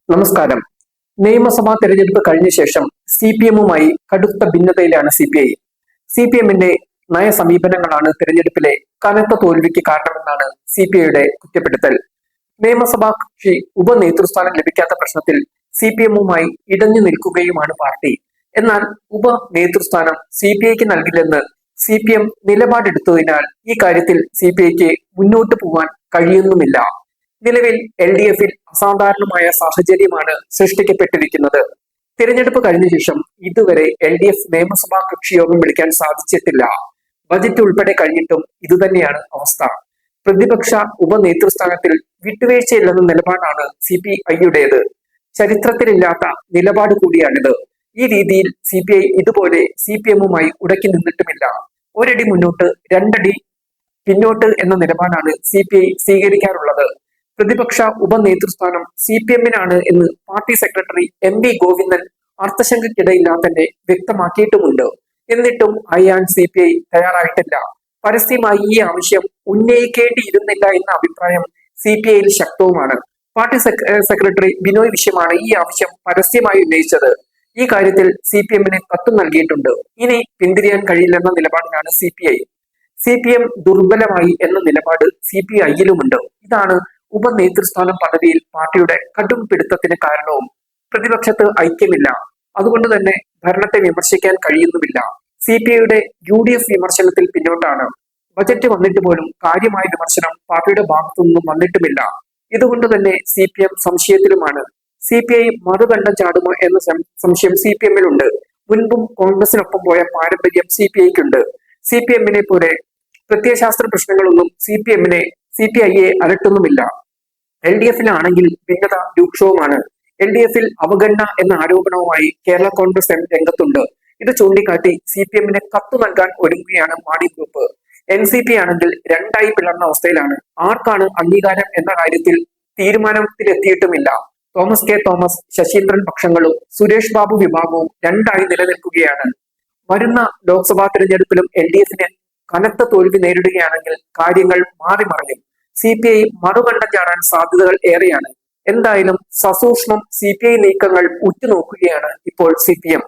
നമസ്കാരം. നിയമസഭാ തെരഞ്ഞെടുപ്പ് കഴിഞ്ഞ ശേഷം CPM-മായി കടുത്ത ഭിന്നതയിലാണ് CPI. CPM-ന്റെ നയസമീപനങ്ങളാണ് തെരഞ്ഞെടുപ്പിലെ കനത്ത തോൽവിക്ക് കാരണമെന്നാണ് CPI-യുടെ കുറ്റപ്പെടുത്തൽ. നിയമസഭാ കക്ഷി ഉപനേതൃസ്ഥാനം ലഭിക്കാത്ത പ്രശ്നത്തിൽ CPM-മായി ഇടഞ്ഞു നിൽക്കുകയുമാണ് പാർട്ടി. എന്നാൽ ഉപനേതൃസ്ഥാനം CPI-ക്ക് നൽകില്ലെന്ന് CPM നിലപാടെടുത്തതിനാൽ ഈ കാര്യത്തിൽ CPI-ക്ക് മുന്നോട്ട് പോകാൻ കഴിയുന്നുമില്ല. നിലവിൽ LDF-ൽ അസാധാരണമായ സാഹചര്യമാണ് സൃഷ്ടിക്കപ്പെട്ടിരിക്കുന്നത്. തിരഞ്ഞെടുപ്പ് കഴിഞ്ഞ ശേഷം ഇതുവരെ LDF നിയമസഭാ കക്ഷിയോഗം വിളിക്കാൻ സാധിച്ചിട്ടില്ല. ബജറ്റ് ഉൾപ്പെടെ കഴിഞ്ഞിട്ടും ഇതുതന്നെയാണ് അവസ്ഥ. പ്രതിപക്ഷ ഉപനേതൃസ്ഥാനത്തിൽ വിട്ടുവീഴ്ചയില്ലെന്ന നിലപാടാണ് CPI-യുടേത്. ചരിത്രത്തിലില്ലാത്ത നിലപാട് കൂടിയാണിത്. ഈ രീതിയിൽ CPI ഇതുപോലെ CPM-മായി ഉടക്കി നിന്നിട്ടുമില്ല. ഒരടി മുന്നോട്ട് രണ്ടടി പിന്നോട്ട് എന്ന നിലപാടാണ് CPI സ്വീകരിക്കാറുള്ളത്. പ്രതിപക്ഷ ഉപനേതൃസ്ഥാനം CPM-നാണ് എന്ന് പാർട്ടി സെക്രട്ടറി MV ഗോവിന്ദൻ അർത്ഥശങ്കയ്ക്കിടയില്ലാതെ തന്നെ വ്യക്തമാക്കിയിട്ടുമുണ്ട്. എന്നിട്ടും അയ്യാൻ CPI തയ്യാറായിട്ടില്ല. പരസ്യമായി ഈ ആവശ്യം ഉന്നയിക്കേണ്ടിയിരുന്നില്ല എന്ന അഭിപ്രായം CPI-യിൽ ശക്തവുമാണ്. പാർട്ടി സെക്രട്ടറി ബിനോയ് വിശ്വമാണ് ഈ ആവശ്യം പരസ്യമായി ഉന്നയിച്ചത്. ഈ കാര്യത്തിൽ CPM-ന് കത്തും നൽകിയിട്ടുണ്ട്. ഇനി പിന്തിരിയാൻ കഴിയില്ലെന്ന നിലപാടിലാണ് CPI. CPM ദുർബലമായി എന്ന നിലപാട് CPI-യിലുമുണ്ട്. ഇതാണ് ഉപനേതൃസ്ഥാനം പദവിയിൽ പാർട്ടിയുടെ കടും പിടുത്തത്തിന് കാരണവും. പ്രതിപക്ഷത്ത് ഐക്യമില്ല, അതുകൊണ്ട് തന്നെ ഭരണത്തെ വിമർശിക്കാൻ കഴിയുന്നുമില്ല. CPI-യുടെ UDF വിമർശനത്തിൽ പിന്നോട്ടാണ്. ബജറ്റ് വന്നിട്ട് പോലും കാര്യമായ വിമർശനം പാർട്ടിയുടെ ഭാഗത്തുനിന്നും വന്നിട്ടുമില്ല. ഇതുകൊണ്ട് തന്നെ CPM സംശയത്തിലുമാണ്. CPI മറുകണ്ഠം ചാടുമോ എന്ന സംശയം CPM-ലുണ്ട്. മുൻപും കോൺഗ്രസിനൊപ്പം പോയ പാരമ്പര്യം CPI-ക്കുണ്ട്. CPM-നെ പോലെ പ്രത്യയശാസ്ത്ര പ്രശ്നങ്ങളൊന്നും CPI-യെ അലട്ടുന്നുമില്ല. LDF-ലാണെങ്കിൽ ഭിന്നത രൂക്ഷവുമാണ്. LDF-ൽ അവഗണന എന്ന ആരോപണവുമായി കേരള കോൺഗ്രസ് എം രംഗത്തുണ്ട്. ഇത് ചൂണ്ടിക്കാട്ടി CPM-ന് കത്തു നൽകാൻ ഒരുങ്ങുകയാണ് മാണി ഗ്രൂപ്പ്. NCP ആണെങ്കിൽ രണ്ടായി പിളർന്ന അവസ്ഥയിലാണ്. ആർക്കാണ് അംഗീകാരം എന്ന കാര്യത്തിൽ തീരുമാനത്തിലെത്തിയിട്ടുമില്ല. തോമസ് കെ തോമസ്, ശശീന്ദ്രൻ പക്ഷങ്ങളും സുരേഷ് ബാബു വിഭാഗവും രണ്ടായി നിലനിൽക്കുകയാണ്. വരുന്ന ലോക്സഭാ തെരഞ്ഞെടുപ്പിലും LDF-ന് കനത്ത തോൽവി നേരിടുകയാണെങ്കിൽ കാര്യങ്ങൾ മാറിമറിയും. CPI മറുകണ്ഠം ചാടാൻ സാധ്യതകൾ ഏറെയാണ്. എന്തായാലും സസൂക്ഷ്മം CPI നീക്കങ്ങൾ ഉറ്റുനോക്കുകയാണ് ഇപ്പോൾ CPM.